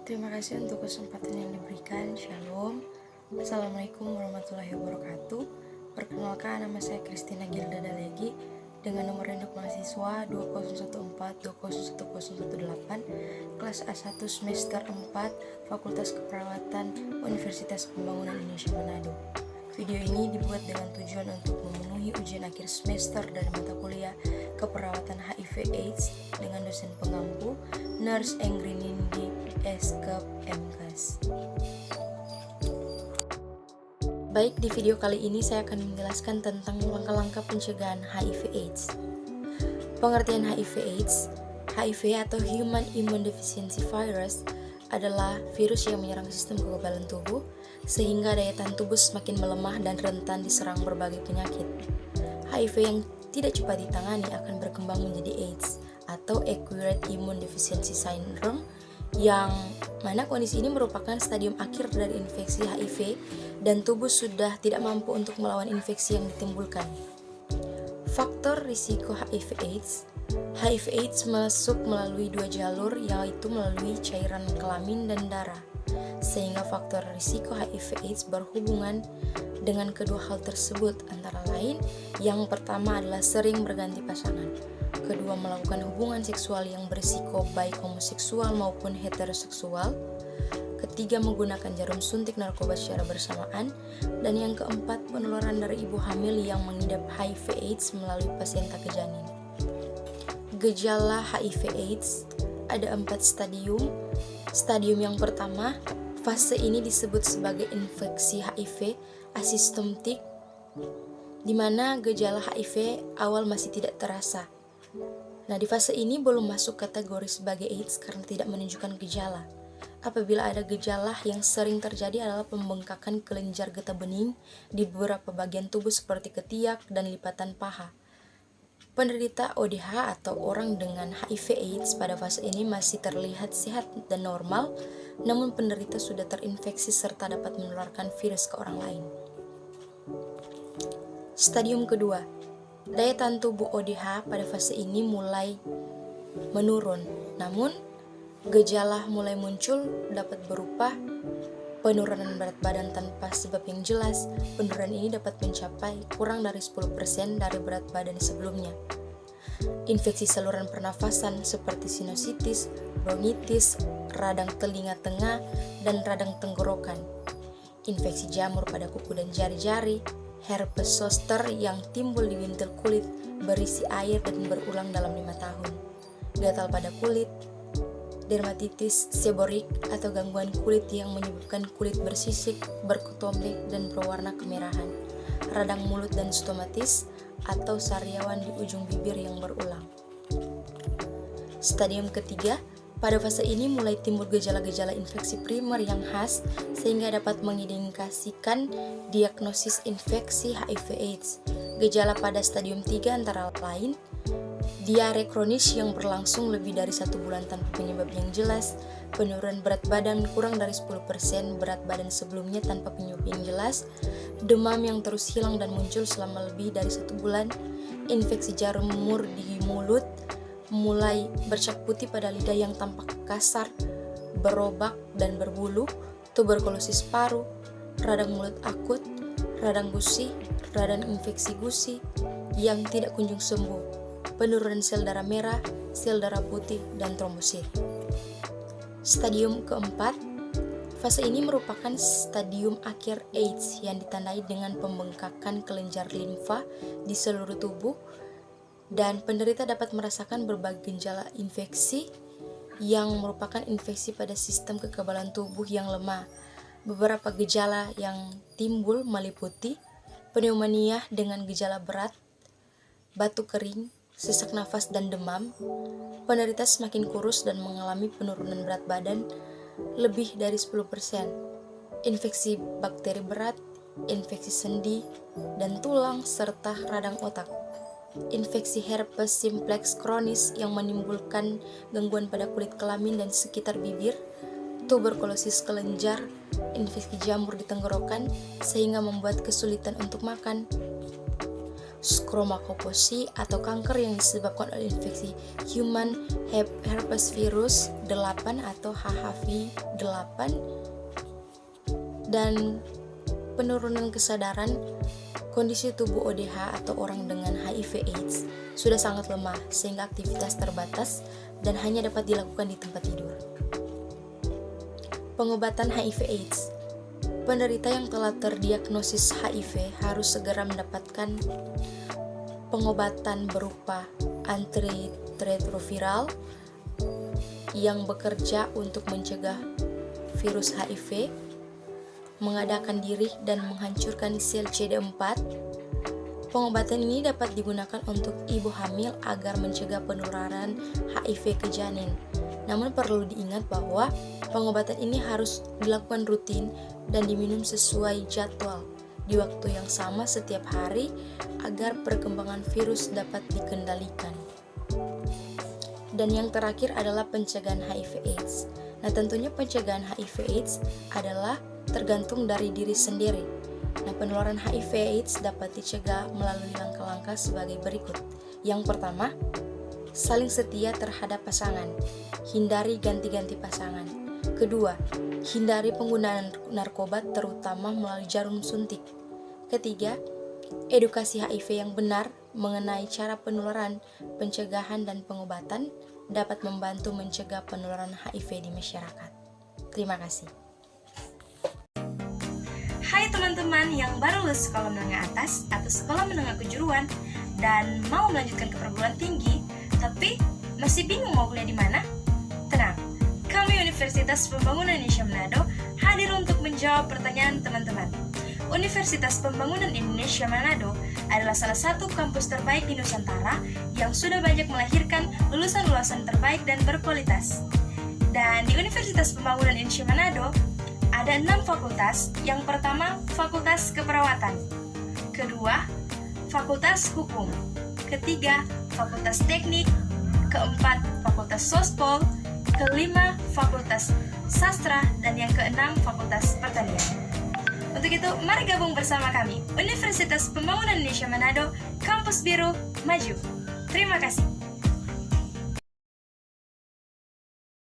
Terima kasih untuk kesempatan yang diberikan. Shalom. Assalamualaikum warahmatullahi wabarakatuh. Perkenalkan, nama saya Christina Gilda Dalegi dengan nomor induk mahasiswa 2014-201018, kelas A1 semester 4, Fakultas Keperawatan Universitas Pembangunan Indonesia Manado. Video ini dibuat dengan tujuan untuk memenuhi ujian akhir semester dari mata kuliah Keperawatan HIV/AIDS dengan dosen pengampu Nurse Engrinindi Eskep MKes. Baik, di video kali ini saya akan menjelaskan tentang langkah-langkah pencegahan HIV/AIDS. Pengertian HIV/AIDS, HIV atau Human Immunodeficiency Virus adalah virus yang menyerang sistem kekebalan tubuh sehingga daya tahan tubuh semakin melemah dan rentan diserang berbagai penyakit. HIV yang tidak cepat ditangani akan berkembang menjadi AIDS atau Acquired Immune Deficiency Syndrome, yang mana kondisi ini merupakan stadium akhir dari infeksi HIV dan tubuh sudah tidak mampu untuk melawan infeksi yang ditimbulkan. Faktor risiko HIV/AIDS. HIV/AIDS masuk melalui dua jalur, yaitu melalui cairan kelamin dan darah, sehingga faktor risiko HIV/AIDS berhubungan dengan kedua hal tersebut, antara lain yang pertama adalah sering berganti pasangan, kedua melakukan hubungan seksual yang berisiko baik homoseksual maupun heteroseksual, ketiga menggunakan jarum suntik narkoba secara bersamaan, dan yang keempat penularan dari ibu hamil yang mengidap HIV/AIDS melalui plasenta janin. Gejala HIV/AIDS ada 4 stadium. Stadium yang pertama, fase ini disebut sebagai infeksi HIV asimptomatik, di mana gejala HIV awal masih tidak terasa. Nah, di fase ini belum masuk kategori sebagai AIDS karena tidak menunjukkan gejala. Apabila ada gejala, yang sering terjadi adalah pembengkakan kelenjar getah bening di beberapa bagian tubuh seperti ketiak dan lipatan paha. Penderita ODH atau orang dengan HIV/AIDS pada fase ini masih terlihat sehat dan normal, namun penderita sudah terinfeksi serta dapat menularkan virus ke orang lain. Stadium kedua, daya tahan tubuh ODH pada fase ini mulai menurun, namun gejala mulai muncul dapat berupa penurunan berat badan tanpa sebab yang jelas. Penurunan ini dapat mencapai kurang dari 10% dari berat badan sebelumnya. Infeksi saluran pernafasan seperti sinusitis, bronkitis, radang telinga tengah, dan radang tenggorokan. Infeksi jamur pada kuku dan jari-jari, herpes zoster yang timbul di bintil kulit, berisi air dan berulang dalam 5 tahun, gatal pada kulit, dermatitis seborreik atau gangguan kulit yang menyebabkan kulit bersisik, berketombe, dan berwarna kemerahan, radang mulut dan stomatis atau sariawan di ujung bibir yang berulang. Stadium ketiga, pada fase ini mulai timbul gejala-gejala infeksi primer yang khas sehingga dapat mengindikasikan diagnosis infeksi HIV/AIDS. Gejala pada stadium 3 antara lain diare kronis yang berlangsung lebih dari 1 bulan tanpa penyebab yang jelas, penurunan berat badan kurang dari 10% berat badan sebelumnya tanpa penyebab yang jelas, demam yang terus hilang dan muncul selama lebih dari 1 bulan, infeksi jamur di mulut, mulai bercak putih pada lidah yang tampak kasar, berobak dan berbulu, tuberkulosis paru, radang mulut akut, radang gusi, radang infeksi gusi yang tidak kunjung sembuh, penurunan sel darah merah, sel darah putih, dan trombosit. Stadium keempat, fase ini merupakan stadium akhir AIDS yang ditandai dengan pembengkakan kelenjar limfa di seluruh tubuh, dan penderita dapat merasakan berbagai gejala infeksi yang merupakan infeksi pada sistem kekebalan tubuh yang lemah. Beberapa gejala yang timbul meliputi pneumonia dengan gejala berat, batuk kering, sesak nafas, dan demam. Penderita semakin kurus dan mengalami penurunan berat badan lebih dari 10%. Infeksi bakteri berat, infeksi sendi dan tulang, serta radang otak. Infeksi herpes simplex kronis yang menimbulkan gangguan pada kulit kelamin dan sekitar bibir, tuberkulosis kelenjar, infeksi jamur di tenggorokan sehingga membuat kesulitan untuk makan, skromakoposi atau kanker yang disebabkan oleh infeksi human herpes virus 8 atau HHV8, dan penurunan kesadaran. Kondisi tubuh ODH atau orang dengan HIV/AIDS sudah sangat lemah sehingga aktivitas terbatas dan hanya dapat dilakukan di tempat tidur. Pengobatan HIV/AIDS. Penderita yang telah terdiagnosis HIV harus segera mendapatkan pengobatan berupa antiretroviral yang bekerja untuk mencegah virus HIV, mengadakan diri dan menghancurkan sel CD4. Pengobatan ini dapat digunakan untuk ibu hamil agar mencegah penularan HIV ke janin. Namun perlu diingat bahwa pengobatan ini harus dilakukan rutin dan diminum sesuai jadwal di waktu yang sama setiap hari agar perkembangan virus dapat dikendalikan. Dan yang terakhir adalah pencegahan HIV/AIDS. Nah, tentunya pencegahan HIV/AIDS adalah tergantung dari diri sendiri. Nah, penularan HIV/AIDS dapat dicegah melalui langkah-langkah sebagai berikut. Yang pertama, saling setia terhadap pasangan. Hindari ganti-ganti pasangan. Kedua, hindari penggunaan narkoba terutama melalui jarum suntik. Ketiga, edukasi HIV yang benar mengenai cara penularan, pencegahan, dan pengobatan dapat membantu mencegah penularan HIV di masyarakat. Terima kasih. Hai teman-teman yang baru lulus sekolah menengah atas atau sekolah menengah kejuruan dan mau melanjutkan ke perguruan tinggi, tapi masih bingung mau kuliah di mana? Tenang, kami Universitas Pembangunan Indonesia Manado hadir untuk menjawab pertanyaan teman-teman. Universitas Pembangunan Indonesia Manado adalah salah satu kampus terbaik di Nusantara yang sudah banyak melahirkan lulusan-lulusan terbaik dan berkualitas. Dan di Universitas Pembangunan Indonesia Manado ada 6 fakultas. Yang pertama, Fakultas Keperawatan. Kedua, Fakultas Hukum. Ketiga, Fakultas Teknik. Keempat, Fakultas Sospol. Kelima, Fakultas Sastra. Dan yang keenam, Fakultas Pertanian. Untuk itu, mari gabung bersama kami, Universitas Pembangunan Indonesia Manado, Kampus Biru Maju. Terima kasih.